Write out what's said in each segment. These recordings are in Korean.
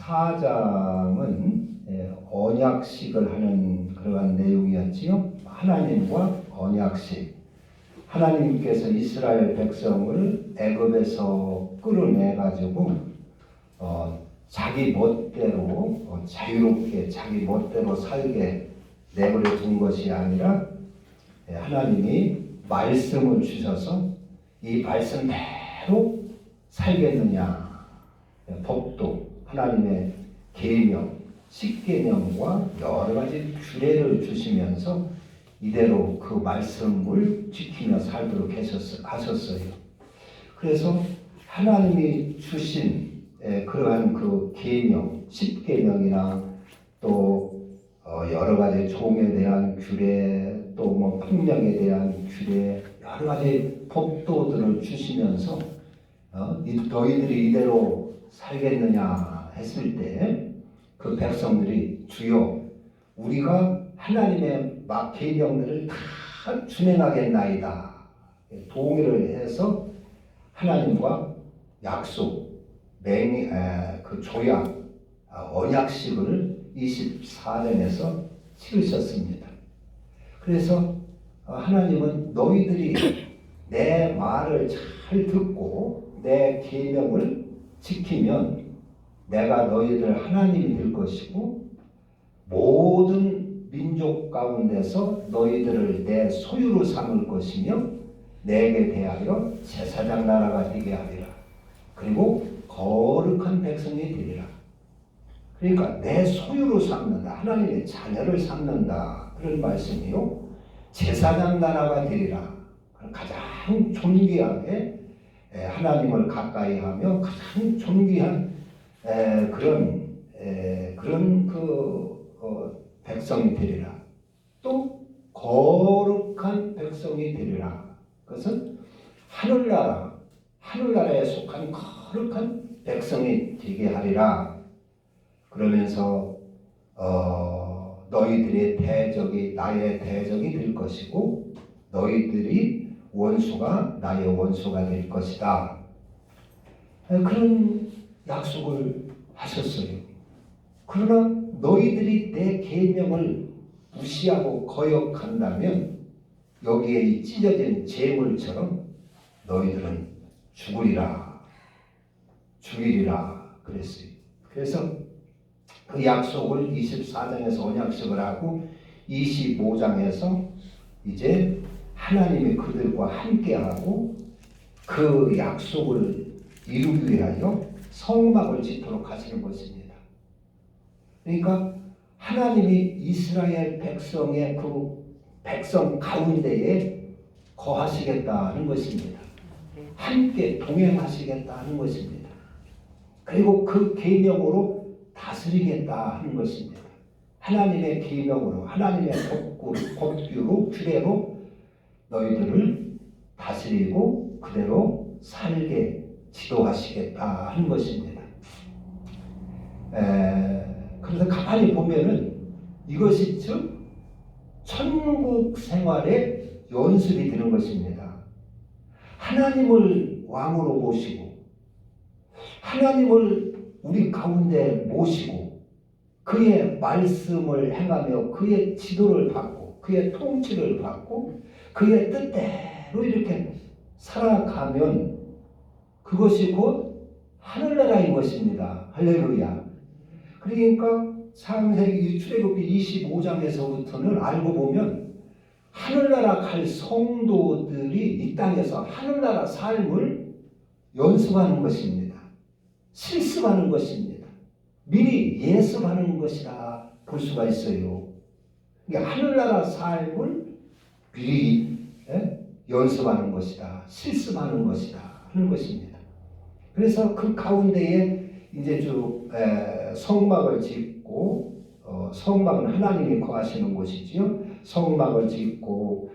24장은 언약식을 하는 그러한 내용이었지요. 하나님과 언약식. 하나님께서 이스라엘 백성을 애굽에서 끌어내 가지고 자기 멋대로 자유롭게 자기 멋대로 살게 내버려 둔 것이 아니라 하나님이 말씀을 주셔서 이 말씀대로 살겠느냐, 법도 하나님의 계명, 십계명과 여러 가지 규례를 주시면서 이대로 그 말씀을 지키며 살도록 하셨어요. 그래서 하나님이 주신 그러한 그 계명, 십계명이나 또 여러 가지 종에 대한 규례, 또 뭐 폭력에 대한 규례, 여러 가지 법도들을 주시면서 너희들이 이대로 살겠느냐 했을 때 그 백성들이 주여 우리가 하나님의 계명들을 다 준행하겠나이다 동의를 해서 하나님과 약속, 그 조약, 언약식을 24장에서 치르셨습니다. 그래서 하나님은 너희들이 내 말을 잘 듣고 내 계명을 지키면 내가 너희들 하나님이 될 것이고 모든 민족 가운데서 너희들을 내 소유로 삼을 것이며 내게 대하여 제사장 나라가 되게 하리라. 그리고 거룩한 백성이 되리라. 그러니까 내 소유로 삼는다. 하나님의 자녀를 삼는다. 그런 말씀이요. 제사장 나라가 되리라. 가장 존귀하게 하나님을 가까이 하며 가장 존귀한 그런 백성이 되리라. 또 거룩한 백성이 되리라. 그것은 하늘나라에 속한 거룩한 백성이 되게 하리라. 그러면서 너희들의 대적이 나의 대적이 될 것이고 너희들이 원수가 나의 원수가 될 것이다. 그런 약속을 하셨어요. 그러나 너희들이 내 계명을 무시하고 거역한다면 여기에 이 찢어진 재물처럼 너희들은 죽으리라 그랬어요. 그래서 그 약속을 24장에서 언약식을 하고 25장에서 이제 하나님이 그들과 함께하고 그 약속을 이루기 위하여 성막을 짓도록 하시는 것입니다. 그러니까 하나님이 이스라엘 백성의 그 백성 가운데에 거하시겠다는 것입니다. 함께 동행하시겠다는 것입니다. 그리고 그 계명으로 다스리겠다 하는 것입니다. 하나님의 계명으로 하나님의 법규로 규례로 너희들을 다스리고 그대로 살게 지도하시겠다 하는 것입니다. 그래서 가만히 보면은 이것이 즉 천국 생활의 연습이 되는 것입니다. 하나님을 왕으로 모시고 하나님을 우리 가운데 모시고 그의 말씀을 행하며 그의 지도를 받고 그의 통치를 받고 그의 뜻대로 이렇게 살아가면 그것이 곧 하늘나라인 것입니다. 할렐루야. 그러니까 창세기 출애굽기 25장에서부터는 알고 보면 하늘나라 갈 성도들이 이 땅에서 하늘나라 삶을 연습하는 것입니다. 실습하는 것입니다. 미리 예습하는 것이라 볼 수가 있어요. 그러니까 하늘나라 삶을 미리 연습하는 것이다. 실습하는 것이다. 하는 것입니다. 그래서 그 가운데에 이제 성막을 짓고 성막은 하나님이 거하시는 곳이지요. 성막을 짓고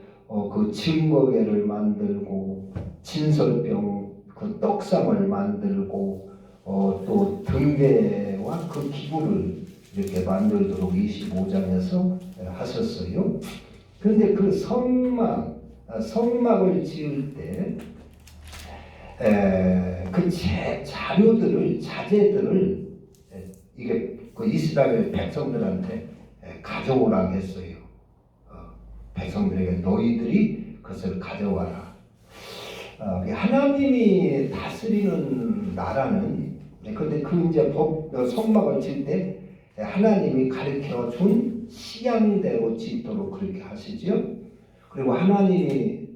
그 증거궤를 만들고 진설병 그 떡상을 만들고 또 등대와 그 기구를 이렇게 만들도록 25장에서 하셨어요. 그런데 그 성막을 지을 때 그 자재들을 이게 그 이스라엘 백성들한테 가져오라고 했어요. 백성들에게 너희들이 그것을 가져와라. 하나님이 다스리는 나라는 근데 그 이제 성막을 질 때 하나님이 가르쳐 준 시향대로 짓도록 그렇게 하시죠. 그리고 하나님이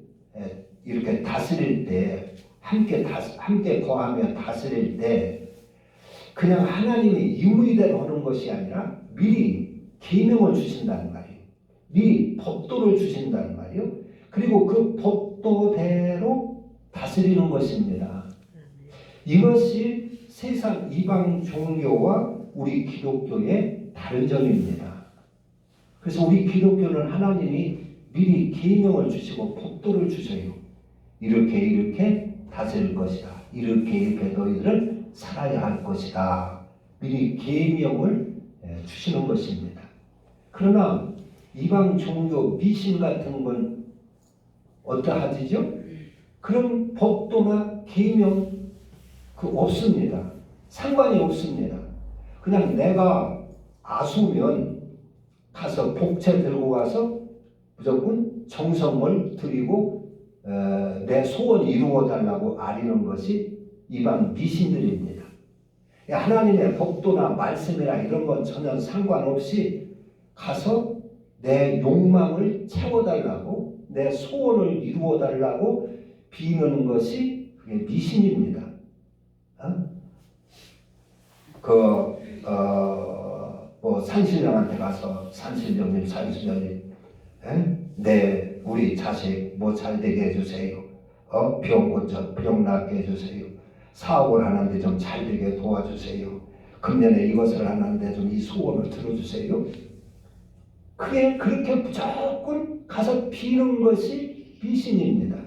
이렇게 다스릴 때 함께 거하며 다스릴 때 그냥 하나님의 임의대로 하는 것이 아니라 미리 계명을 주신다는 말이에요. 미리 법도를 주신다는 말이에요. 그리고 그 법도대로 다스리는 것입니다. 이것이 세상 이방 종교와 우리 기독교의 다른 점입니다. 그래서 우리 기독교는 하나님이 미리 계명을 주시고 법도를 주셔요. 이렇게 다스릴 것이다. 이렇게 너희들은 살아야 할 것이다. 미리 계명을 주시는 것입니다. 그러나 이방 종교 미신 같은 건 어떠하지죠? 그런 법도나 계명 없습니다. 상관이 없습니다. 그냥 내가 아수면 가서 복채 들고 가서 무조건 정성을 드리고 내 소원 이루어 달라고 아리는 것이 이방 미신들입니다. 하나님의 법도나 말씀이나 이런 건 전혀 상관없이 가서 내 욕망을 채워달라고 내 소원을 이루어달라고 비는 것이 그게 미신입니다. 산신령한테 가서 산신령님 우리 자식 잘 되게 해주세요. 병 낫게 해주세요. 사업을 하는데 좀 잘 되게 도와주세요. 금년에 이것을 하는데 좀 이 소원을 들어주세요. 그렇게 무조건 가서 비는 것이 미신입니다.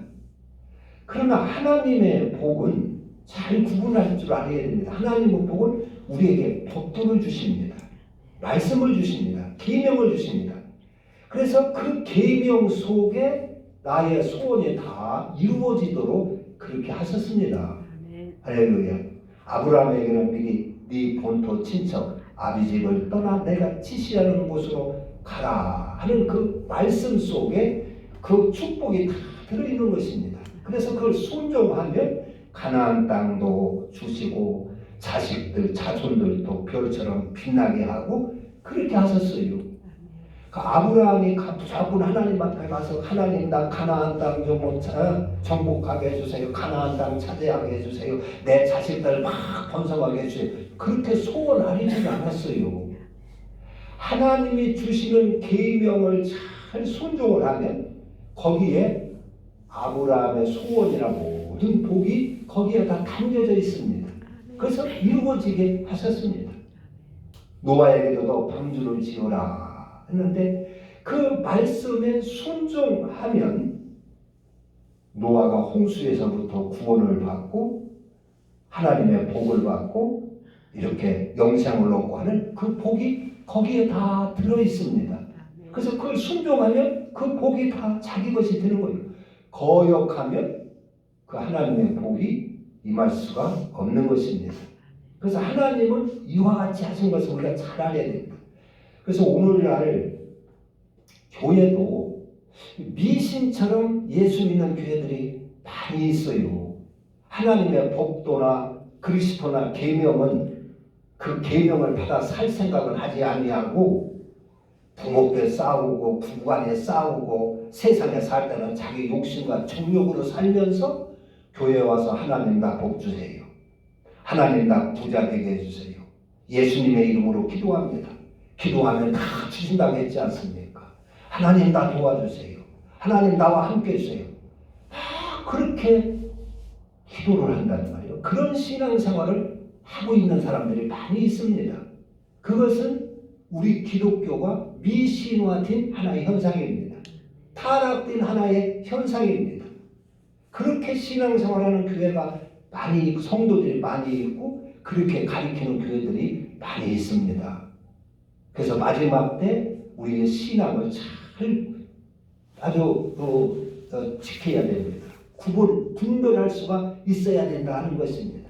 그러나 하나님의 복은 잘 구분할 줄 알아야 됩니다. 하나님의 복은 우리에게 법도를 주십니다. 말씀을 주십니다. 계명을 주십니다. 그래서 그 계명 속에 나의 소원이 다 이루어지도록 그렇게 하셨습니다. 할렐루야. 아브라함에게는 미리 네 본토 친척 아비 집을 떠나 내가 지시하는 곳으로 가라 하는 그 말씀 속에 그 축복이 다 들어있는 것입니다. 그래서 그걸 순종하면 가나안 땅도 주시고 자식들 자손들도 별처럼 빛나게 하고 그렇게 하셨어요. 아브라함이 무조건 하나님 앞에 가서 하나님 나 가나안 땅 좀 정복하게 해주세요. 가나안 땅 차지하게 해주세요. 내 자식들 막 번성하게 해주세요. 그렇게 소원하리지 않았어요. 하나님이 주시는 계명을 잘 순종을 하면 거기에 아브라함의 소원이나 모든 복이 거기에 다 담겨져 있습니다. 그래서 이루어지게 하셨습니다. 노아에게도 방주를 지어라 했는데 그 말씀에 순종하면 노아가 홍수에서부터 구원을 받고 하나님의 복을 받고 이렇게 영생을 얻고 하는 그 복이 거기에 다 들어있습니다. 그래서 그걸 순종하면 그 복이 다 자기 것이 되는 거예요. 거역하면 그 하나님의 복이 임할 수가 없는 것입니다. 그래서 하나님은 이와 같이 하신 것을 우리가 잘 알아야 됩니다. 그래서 오늘날 교회도 미신처럼 예수 믿는 교회들이 많이 있어요. 하나님의 법도나 그리스도나 계명은 그 계명을 받아 살 생각은 하지 아니하고 부모께 싸우고 부부간에 싸우고 세상에 살 때는 자기 욕심과 정욕으로 살면서 교회에 와서 하나님 나 복 주세요. 하나님 나 부자 되게 해주세요. 예수님의 이름으로 기도합니다. 기도하면 다 주신다고 했지 않습니까? 하나님 나 도와주세요. 하나님 나와 함께 해주세요. 다 그렇게 기도를 한다는 말이에요. 그런 신앙생활을 하고 있는 사람들이 많이 있습니다. 그것은 우리 기독교가 미신화된 하나의 현상입니다. 타락된 하나의 현상입니다. 그렇게 신앙생활하는 교회가 많이 있고 성도들이 많이 있고 그렇게 가리키는 교회들이 많이 있습니다. 그래서 마지막 때 우리의 신앙을 잘 아주 지켜야 됩니다. 분별할 수가 있어야 된다는 것입니다.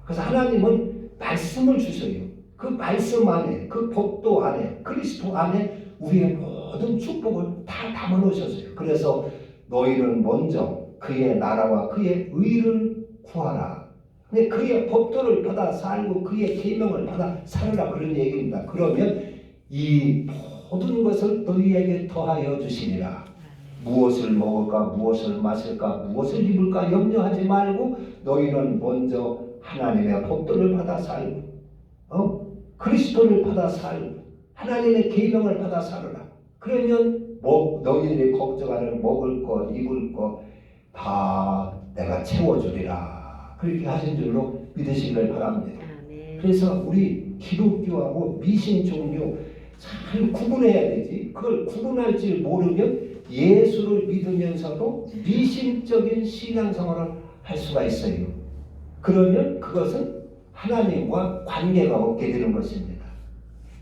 그래서 하나님은 말씀을 주셔요. 그 말씀 안에, 그 법도 안에, 그리스도 안에 우리의 모든 축복을 다 담아 놓으셨어요. 그래서 너희는 먼저 그의 나라와 그의 의를 구하라. 근데 그의 법도를 받아 살고 그의 계명을 받아 살으라, 그런 얘기입니다. 그러면 이 모든 것을 너희에게 더하여 주시리라. 무엇을 먹을까, 무엇을 마실까, 무엇을 입을까 염려하지 말고 너희는 먼저 하나님의 법도를 받아 살고 그리스도를 받아 살고 하나님의 계명을 받아 살아라. 그러면 너희들이 걱정하는 먹을 것, 입을 것 다 내가 채워주리라. 그렇게 하신 줄로 믿으시길 바랍니다. 그래서 우리 기독교하고 미신 종교 잘 구분해야 되지. 그걸 구분할 줄 모르면 예수를 믿으면서도 미신적인 신앙생활을 할 수가 있어요. 그러면 그것은 하나님과 관계가 없게 되는 것입니다.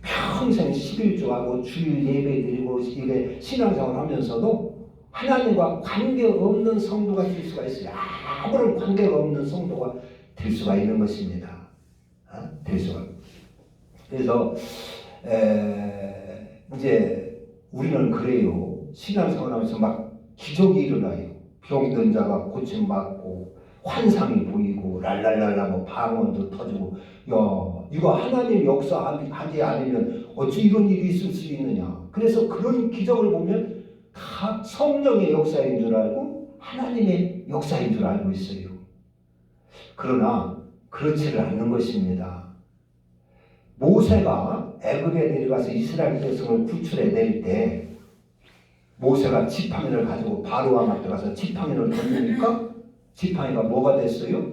평생 11조하고 주일 예배드리고 이게 신앙생활을 하면서도 하나님과 관계없는 성도가 될 수가 있어요. 아무런 관계가 없는 성도가 될 수가 있는 것입니다. 될 수가. 그래서 이제 우리는 그래요. 신앙생활하면서 막 기적이 일어나요. 병든 자가 고침받고 환상이 보이고 랄랄랄라 뭐 방언도 터지고, 야 이거 하나님 역사하지 않으면 어찌 이런 일이 있을 수 있느냐. 그래서 그런 기적을 보면 다 성령의 역사인 줄 알고 하나님의 역사인 줄 알고 있어요. 그러나 그렇지를 않는 것입니다. 모세가 애굽에 내려가서 이스라엘 백성을 구출해 낼 때 모세가 지팡이를 가지고 바로왕 앞에 가서 지팡이를 던지니까 지팡이가 뭐가 됐어요?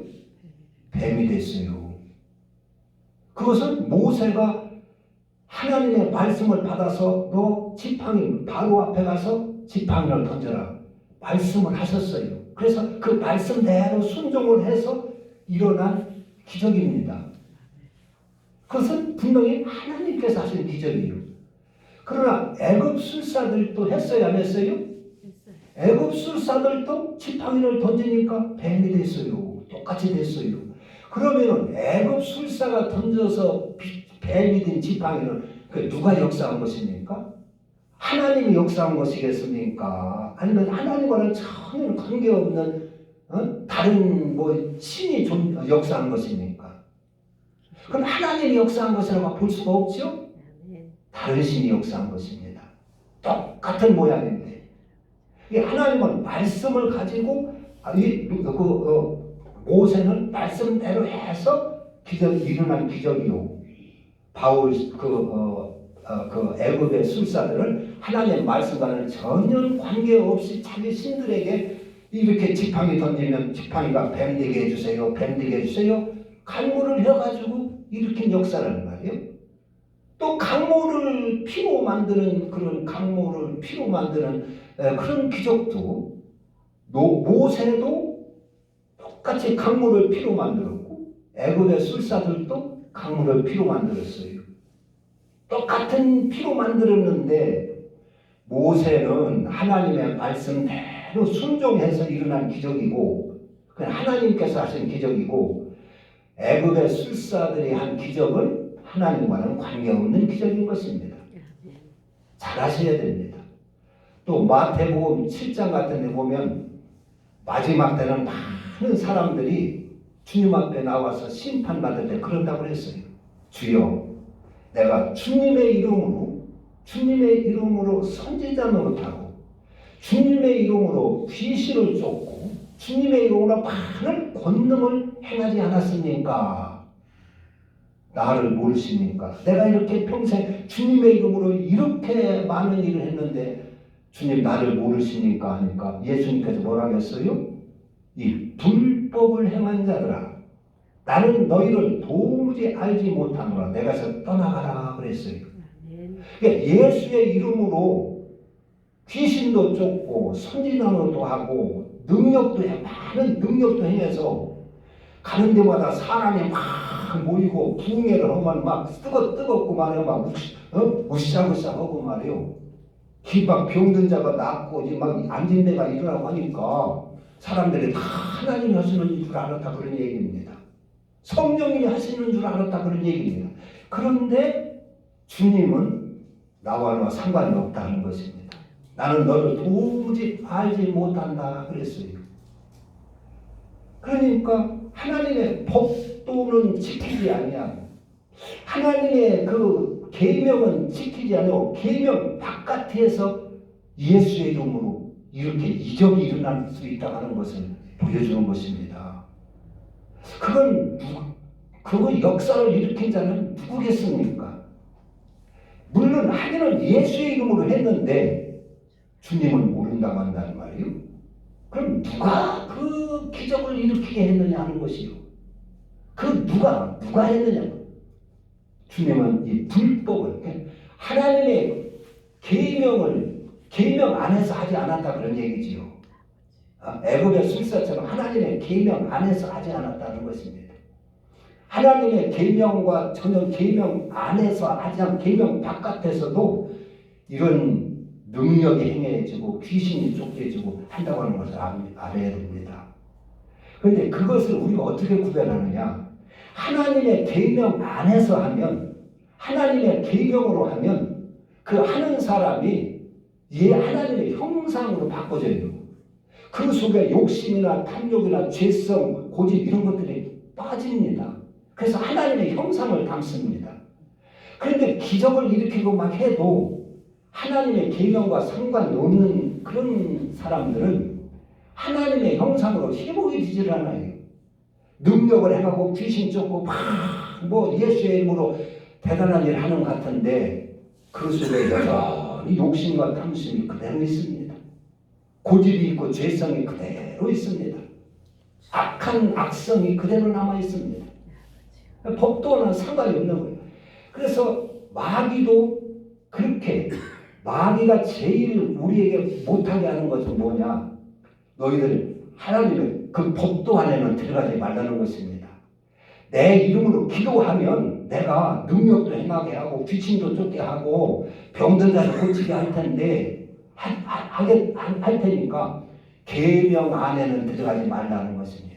뱀이 됐어요. 그것은 모세가 하나님의 말씀을 받아서 너 지팡이 바로 앞에 가서 지팡이를 던져라 말씀을 하셨어요. 그래서 그 말씀대로 순종을 해서 일어난 기적입니다. 그것은 분명히 하나님께서 하신 기적이에요. 그러나 애굽 술사들도 했어요, 안 했어요? 애굽 술사들도 지팡이를 던지니까 뱀이 됐어요. 똑같이 됐어요. 그러면은 애굽 술사가 던져서 뱀이 된 지팡이는 누가 역사한 것입니까? 하나님이 역사한 것이겠습니까? 아니면 하나님과는 전혀 관계없는 다른 신이 역사한 것입니까? 그럼 하나님이 역사한 것이라고 볼 수가 없죠? 다른 신이 역사한 것입니다. 똑같은 모양인데 하나님은 말씀을 가지고 모세는 말씀대로 해서 일어난 기적이요. 바울 애굽의 술사들은 하나님의 말씀과는 전혀 관계없이 자기 신들에게 이렇게 지팡이 던지면 지팡이가 뱀 되게 해주세요, 뱀 되게 해주세요. 강물을 해가지고 일으킨 역사라는 말이에요. 또 강물을 피로 만드는 그런 그런 기적도 모세도 똑같이 강물을 피로 만들었고 애굽의 술사들도 강물을 피로 만들었어요. 똑같은 피로 만들었는데 모세는 하나님의 말씀대로 순종해서 일어난 기적이고 그냥 하나님께서 하신 기적이고 애굽의 술사들이 한 기적은 하나님과는 관계없는 기적인 것입니다. 잘 아셔야 됩니다. 또 마태복음 7장 같은 데 보면 마지막 때는 많은 사람들이 주님 앞에 나와서 심판받을 때 그런다고 했어요. 주여 내가 주님의 이름으로 선지자 노릇하고 주님의 이름으로 귀신을 쫓고 주님의 이름으로 많은 권능을 행하지 않았습니까? 나를 모르십니까? 내가 이렇게 평생 주님의 이름으로 이렇게 많은 일을 했는데 주님 나를 모르십니까? 하니까 예수님께서 뭐라고 했어요? 이 불법을 행한 자들아 나는 너희를 도무지 알지 못하노라. 내가서 떠나가라 그랬어요. 그러니까 예수의 이름으로 귀신도 쫓고 선지자노도 하고 많은 능력도 행해서 가는 데마다 사람이 막 모이고 부흥회를 하면 막 뜨겁고 말이에요. 막 으쌰으쌰 하고 말이에요. 막 병든 자가 낫고 막 앉은 데가 일어나고 하니까 사람들이 다 하나님이 하시는 줄 알았다 그런 얘기입니다. 성령님이 하시는 줄 알았다 그런 얘기입니다. 그런데 주님은 나와 너 상관이 없다는 것입니다. 나는 너를 도무지 알지 못한다 그랬어요. 그러니까 하나님의 법도는 지키지 아니하고 하나님의 그 계명은 지키지 않고 계명 바깥에서 예수의 이름으로 이렇게 이적이 일어날 수 있다는 것을 보여주는 것입니다. 그건 역사를 일으킨 자는 누구겠습니까? 물론 하나님은 예수의 이름으로 했는데 주님은 모른다고 한다는 말이에요. 그럼 누가 그 기적을 일으키게 했느냐 하는 것이요. 그 누가 했느냐. 주님은 이 불법을 하나님의 계명 안에서 하지 않았다 그런 얘기지요. 애굽의 술사처럼 하나님의 계명 안에서 하지 않았다는 것입니다. 하나님의 계명과 전혀 계명 안에서 하지 않은 계명 바깥에서도 이런 능력이 행해지고 귀신이 쫓겨지고 한다고 하는 것을 알아야 됩니다. 그런데 그것을 우리가 어떻게 구별하느냐? 하나님의 계명 안에서 하면 하나님의 계명으로 하면 그 하는 사람이 하나님의 형상으로 바꿔져요. 그 속에 욕심이나 탐욕이나 죄성, 고집 이런 것들이 빠집니다. 그래서 하나님의 형상을 담습니다. 그런데 기적을 일으키고 막 해도 하나님의 계명과 상관이 없는 그런 사람들은 하나님의 형상으로 회복해지질 않아요. 능력을 행하고 귀신 쫓고 뭐 예수의 이름으로 대단한 일을 하는 것 같은데 그 속에 여전히 욕심과 탐심이 그대로 있습니다. 고집이 있고 죄성이 그대로 있습니다. 악한 악성이 그대로 남아 있습니다. 법도와는 상관이 없는 거예요. 그래서 마귀도 그렇게 마귀가 제일 우리에게 못하게 하는 것은 뭐냐? 너희들 하나님의 그 법도 안에는 들어가지 말라는 것입니다. 내 이름으로 기도하면 내가 능력도 행하게 하고 귀신도 쫓게 하고 병든 자를 고치게 할 텐데 할 테니까 계명 안에는 들어가지 말라는 것입니다.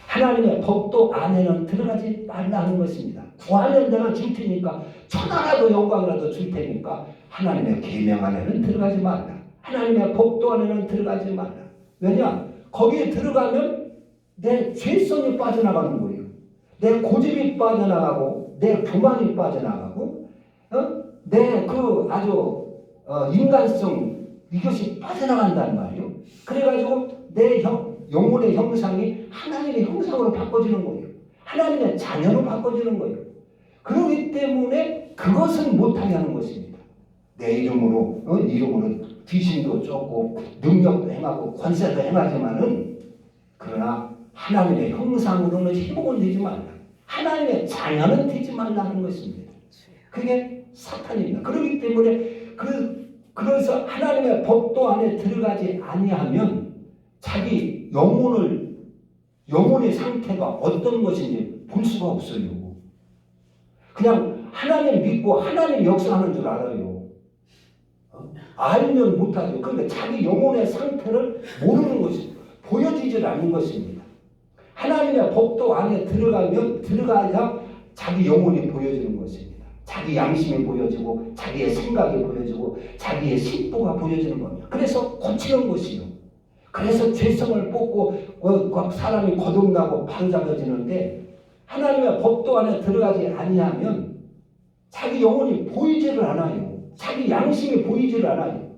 하나님의 법도 안에는 들어가지 말라는 것입니다. 구하면 내가 줄 테니까 천하라도 영광이라도 줄 테니까 하나님의 계명 안에는 들어가지 말라. 하나님의 법도 안에는 들어가지 말라. 왜냐? 거기에 들어가면 내 죄성이 빠져나가는 거예요. 내 고집이 빠져나가고 내 교만이 빠져나가고 내 그 아주 인간성 이것이 빠져나간단 말이에요. 그래가지고 내 영혼의 형상이 하나님의 형상으로 바꿔지는 거예요. 하나님의 자녀로 바꿔지는 거예요. 그렇기 때문에 그것은 못하게 하는 것입니다. 내 이름으로 귀신도 쫓고 능력도 행하고 권세도 행하지만은 그러나 하나님의 형상으로는 회복은 되지 말라. 하나님의 자녀는 되지 말라는 것입니다. 그게 사탄입니다. 그렇기 때문에 그래서 하나님의 법도 안에 들어가지 아니하면 자기 영혼의 상태가 어떤 것인지 볼 수가 없어요. 그냥 하나님 믿고 하나님 역사하는 줄 알아요. 알면 못하죠. 그러니까 자기 영혼의 상태를 모르는 것이 보여지질 않는 것입니다. 하나님의 법도 안에 들어가야 자기 영혼이 보여지는 것입니다. 자기 양심이 보여지고 자기의 생각이 보여지고 자기의 식도가 보여지는 겁니다. 그래서 고치는 것이요. 그래서 죄성을 뽑고 사람이 거듭나고 바로잡아지는데 하나님의 법도 안에 들어가지 아니하면 자기 영혼이 보이지를 않아요. 자기 양심이 보이지를 않아요.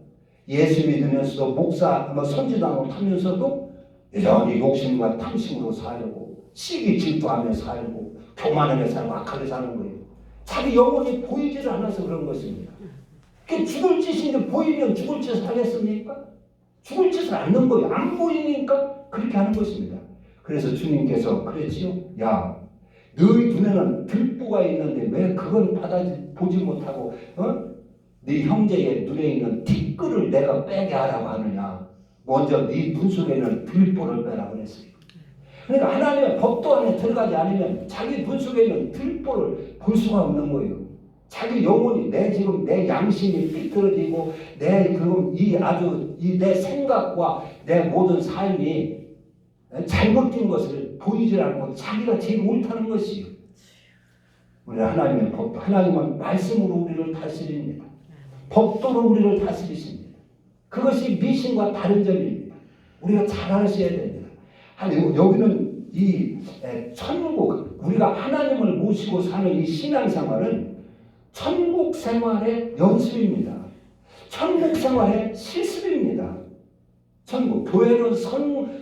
예수 믿으면서도 목사, 선지당을 하면서도 여전히 욕심과 탐심으로 살고 시기 질투하며 살고 교만하게 살고 악하게 사는 거예요. 자기 영혼이 보이지를 않아서 그런 것입니다. 죽을 짓인데 보이면 죽을 짓을 하겠습니까? 죽을 짓을 않는 거예요. 안 보이니까 그렇게 하는 것입니다. 그래서 주님께서 그랬지요. 야, 너희 눈에는 들보가 있는데 왜 그건 보지 못하고 네 형제의 눈에 있는 티끌을 내가 빼게 하라고 하느냐. 먼저 네 눈 속에는 들보를 빼라 그랬어요. 그러니까 하나님의 법도 안에 들어가지 않으면 자기 눈 속에 있는 들보를 볼 수가 없는 거예요. 자기 영혼이 내 양심이 삐뚤어지고 내 생각과 내 모든 삶이 잘못된 것을 보이질 않고 자기가 제일 옳다는 것이요. 우리 하나님의 법도, 하나님은 말씀으로 우리를 다스립니다. 법도로 우리를 다스리십니다. 그것이 미신과 다른 점입니다. 우리가 잘 아셔야 됩니다. 여기는 이 천국, 우리가 하나님을 모시고 사는 이 신앙생활은 천국 생활의 연습입니다. 천국 생활의 실습입니다. 천국, 교회는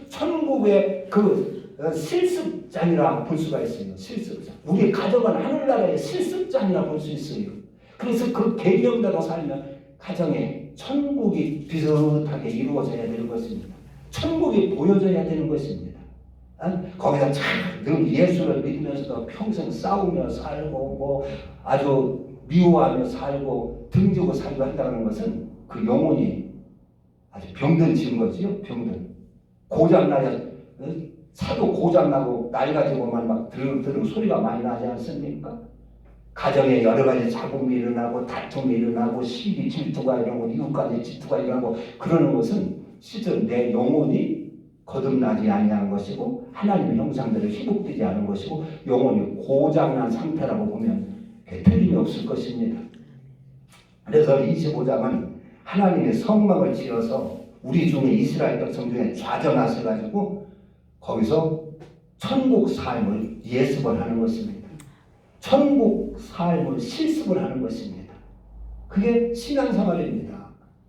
천국의 그 실습장이라 볼 수가 있어요. 실습장. 우리 가정은 하늘나라의 실습장이라 볼 수 있어요. 그래서 그 개념대로 살면 가정에 천국이 비슷하게 이루어져야 되는 것입니다. 천국이 보여져야 되는 것입니다. 거기다 늘 예수를 믿으면서도 평생 싸우며 살고 뭐 아주 미워하며 살고 등지고 살고 한다는 것은 그 영혼이 아주 병든 증거지요. 병든. 고장나야 차도 고장나고 낡아지고만 막 드릉드릉 소리가 많이 나지 않습니까? 가정에 여러 가지 잡음이 일어나고 다툼이 일어나고 시기 질투가 일어나고 이웃간의 질투가 일어나고 그러는 것은 실제로 내 영혼이 거듭나지 아니한 것이고 하나님의 형상대로 회복되지 않은 것이고 영혼이 고장난 상태라고 보면 틀림이 없을 것입니다. 그래서 25장은 하나님의 성막을 지어서 우리 중에 이스라엘 백성 중에 좌전하셔가지고 거기서 천국 삶을 예습을 하는 것입니다. 천국 삶을 실습을 하는 것입니다. 그게 신앙생활입니다.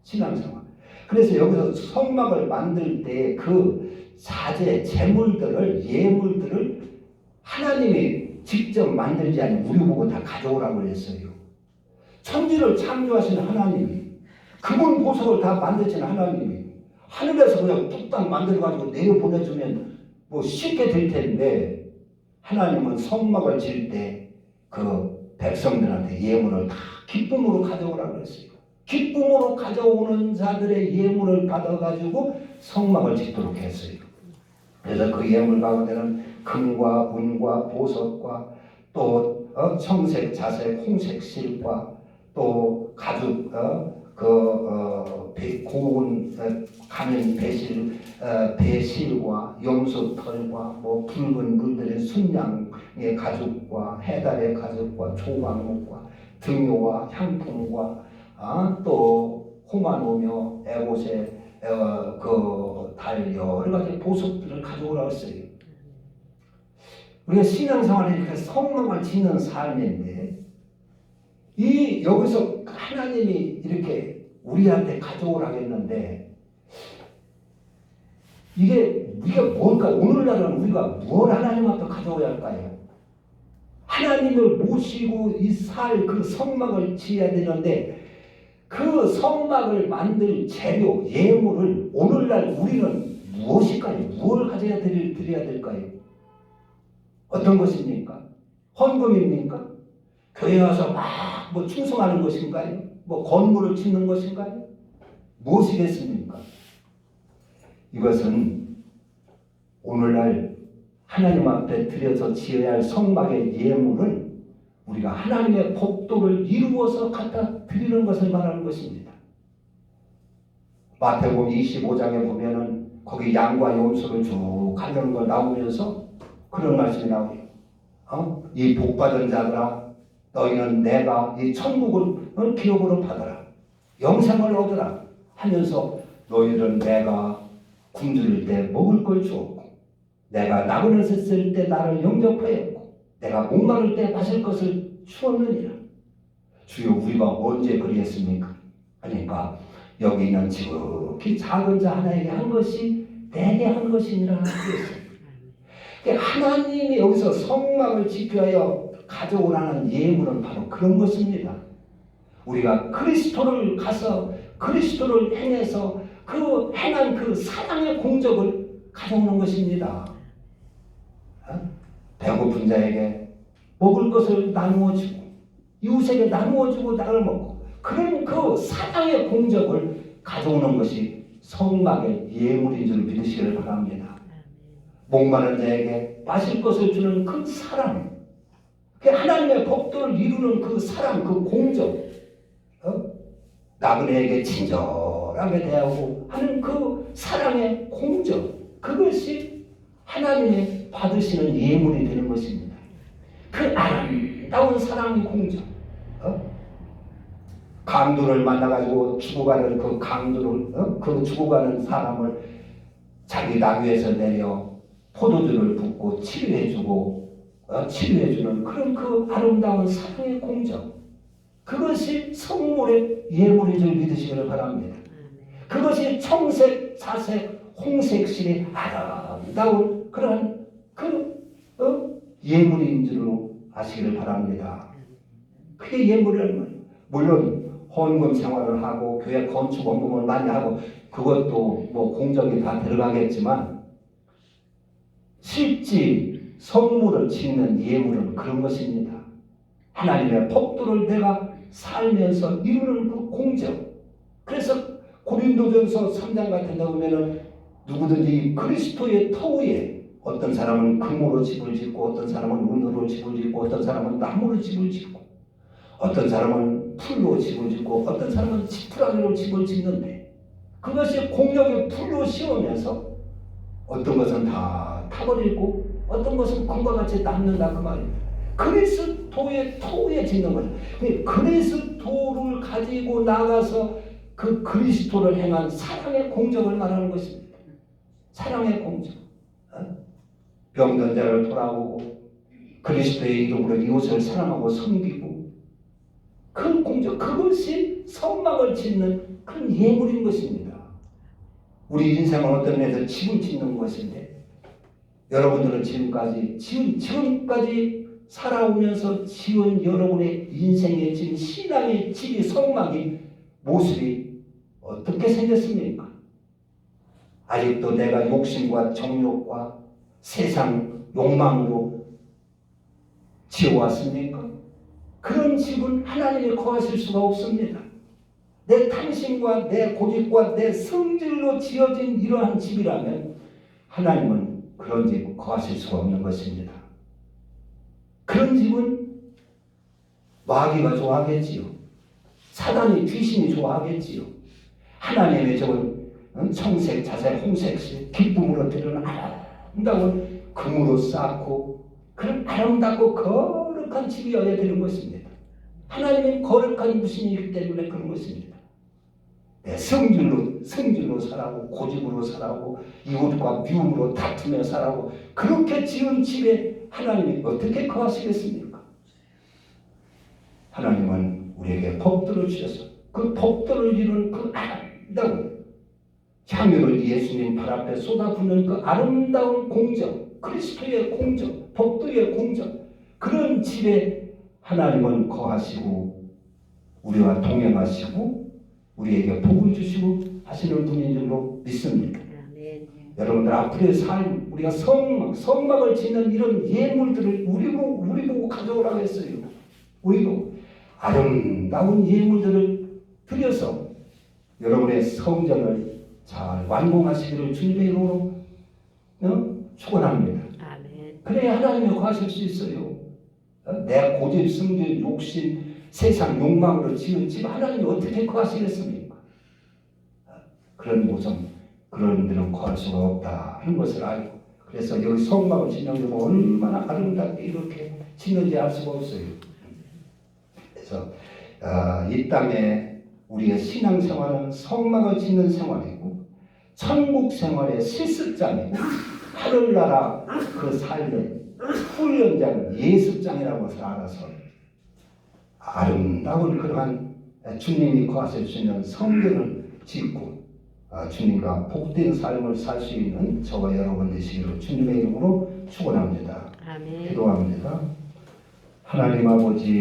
신앙생활. 그래서 여기서 성막을 만들 때 그 사제, 제물들을, 예물들을 하나님이 직접 만들지 않으면 우리 보고 다 가져오라고 그랬어요. 천지를 창조하신 하나님이, 그분 보석을 다 만드신 하나님이 하늘에서 그냥 뚝딱 만들어가지고 내려보내주면 뭐 쉽게 될 텐데 하나님은 성막을 지을 때 그 백성들한테 예물을 다 기쁨으로 가져오라고 그랬어요. 기쁨으로 가져오는 자들의 예물을 받아가지고 성막을 짓도록 했어요. 그래서 그 예물 가운데는 금과 은과 보석과 또 청색, 자색, 홍색 실과 또 가죽, 고운 가면 배실과 염소털과 뭐 붉은 물들의 순양의 가죽과 해달의 가죽과 조각목과 등효와 향품과 또 호마노며 에봇의 그 달 여러 가지 보석들을 가져오라고 했어요. 우리가 신앙생활에 이렇게 성막을 짓는 삶인데 이 여기서 하나님이 이렇게 우리한테 가져오라고 했는데 이게 우리가 뭘까? 오늘날은 우리가 뭘 하나님 앞에 가져오야 할까요? 하나님을 모시고 이 살 그 성막을 지어야 되는데 그 성막을 만들 재료, 예물을 오늘날 우리는 무엇일까요? 무엇을 가져야 드려야 될까요? 어떤 것입니까? 헌금입니까? 교회 와서 막 뭐 충성하는 것인가요? 뭐 건물을 짓는 것인가요? 무엇이겠습니까? 이것은 오늘날 하나님 앞에 드려서 지어야 할 성막의 예물은 우리가 하나님의 법도를 이루어서 갖다 드리는 것을 말하는 것입니다. 마태복음 25장에 보면은 거기 양과 염소를 쭉 가려는 거 나오면서 그런 말씀이 나오요. 이 복받은 자들아, 너희는 내가 이 천국을 기업으로 받아라. 영생을 얻으라 하면서 너희는 내가 굶주릴 때 먹을 걸 주었고 내가 나그네서 쓸 때 나를 영접하였고 내가 목마를 때 마실 것을 주었느니라. 주여 우리가 언제 그리했습니까? 그러니까 여기 있는 지극히 작은 자 하나에게 한 것이 내게 한 것이니라 그랬어요. 하나님이 여기서 성막을 지켜야 가져오라는 예물은 바로 그런 것입니다. 우리가 그리스도를 가서 그리스도를 행해서 그 행한 그 사랑의 공적을 가져오는 것입니다. 배고픈 자에게 먹을 것을 나누어 주고 이웃에게 나누어 주고 나를 먹고 그런 그 사랑의 공적을 가져오는 것이 성막의 예물인 줄 믿으시기를 바랍니다. 목마른 자에게 마실 것을 주는 그 사랑, 그 하나님의 법도를 이루는 그 사랑, 그 공적, 나그네에게 친절하게 대하고 하는 그 사랑의 공적, 그것이 하나님의 받으시는 예물이 되는 것입니다. 그 아름다운 아름다운 사랑의 공정. 강도를 만나가지고 죽어가는 그 강도를 그 죽어가는 사람을 자기 나귀에서 내려 포도주를 붓고 치료해주는 그런 그 아름다운 사랑의 공정. 그것이 성물의 예물인 줄 믿으시기를 바랍니다. 그것이 청색, 자색, 홍색실의 아름다운 그러한 예물인 줄로 아시기를 바랍니다. 그게 예물이라는 거예요. 물론 헌금 생활을 하고 교회 건축 원금을 많이 하고 그것도 뭐 공적이 다 들어가겠지만 실제 성물을 짓는 예물은 그런 것입니다. 하나님의 법도를 내가 살면서 이루는 그 공정. 그래서 고린도전서 3장 같은 데 보면은 누구든지 그리스도의 터위에 어떤 사람은 금으로 집을 짓고 어떤 사람은 은으로 집을 짓고 어떤 사람은 나무로 집을 짓고 어떤 사람은 풀로 집을 짓고 어떤 사람은 지푸라기로 집을 짓는데 그것이 공력의 풀로 씌우면서 어떤 것은 다 타버리고 어떤 것은 금과 같이 남는다 그 말입니다. 그리스도의 터위에 짓는 거죠. 그리스도를 가지고 나가서 그 그리스도를 행한 사랑의 공적을 말하는 것입니다. 사랑의 공적. 병든 자를 돌아보고 그리스도의 이름으로 이웃을 사랑하고 섬기고 그 공적, 그것이 성막을 짓는 큰 예물인 것입니다. 우리 인생은 어떤 면에서 집을 짓는 것인데 여러분들은 지금까지 살아오면서 지은 여러분의 인생의 집, 신앙의 집이 성막이 모습이 어떻게 생겼습니까? 아직도 내가 욕심과 정욕과 세상 욕망으로 지어왔습니까? 그런 집은 하나님이 거하실 수가 없습니다. 내 탐심과 내 고집과 내 성질로 지어진 이러한 집이라면 하나님은 그런 집 거하실 수가 없는 것입니다. 그런 집은 마귀가 좋아하겠지요. 사단이 귀신이 좋아하겠지요. 하나님의 저건 청색, 자색, 홍색 기쁨으로 드리는 아름다운 금으로 쌓고 그런 아름답고 거룩한 집이어야 되는 것입니다. 하나님은 거룩한 무신이기 때문에 그런 것입니다. 내 성질로 살아고 고집으로 살아고 이웃과 미움으로 다투며 살아고 그렇게 지은 집에 하나님이 어떻게 거하시겠습니까? 하나님은 우리에게 법도를 주셔서 그 법도를 이루는 그 아름다운 향유를 예수님 발 앞에 쏟아붓는 그 아름다운 공정, 그리스도의 공정, 법도의 공정, 그런 집에 하나님은 거하시고 우리와 동행하시고 우리에게 복을 주시고 하시는 분인 줄로 믿습니다. 여러분들 앞으로의 삶, 우리가 성막을 짓는 이런 예물들을 우리 보고 가져오라고 했어요. 우리 보고 아름다운 예물들을 드려서 여러분의 성전을 잘 완공하시기를 주님의 이름으로 축원합니다. 그래야 하나님이 거하실 수 있어요. 내 고집, 성질, 욕심, 세상 욕망으로 지은 집 하나님이 어떻게 거하시겠습니까? 그런 모습, 그런 데는 거할 수가 없다 하는 것을 알고 그래서 여기 성막을 짓는 게 얼마나 아름답게 이렇게 짓는지 알 수가 없어요. 그래서 이 땅에 우리의 신앙생활은 성막을 짓는 생활이고 천국 생활의 실습장이고 하늘나라 그 삶의 훈련장, 예습장이라고 해서 알아서 아름다운 그러한 주님이 거하실 수 있는 성전을 짓고 주님과 복된 삶을 살 수 있는 저와 여러분 되시기를 주님의 이름으로 축원합니다. 기도합니다. 하나님 아버지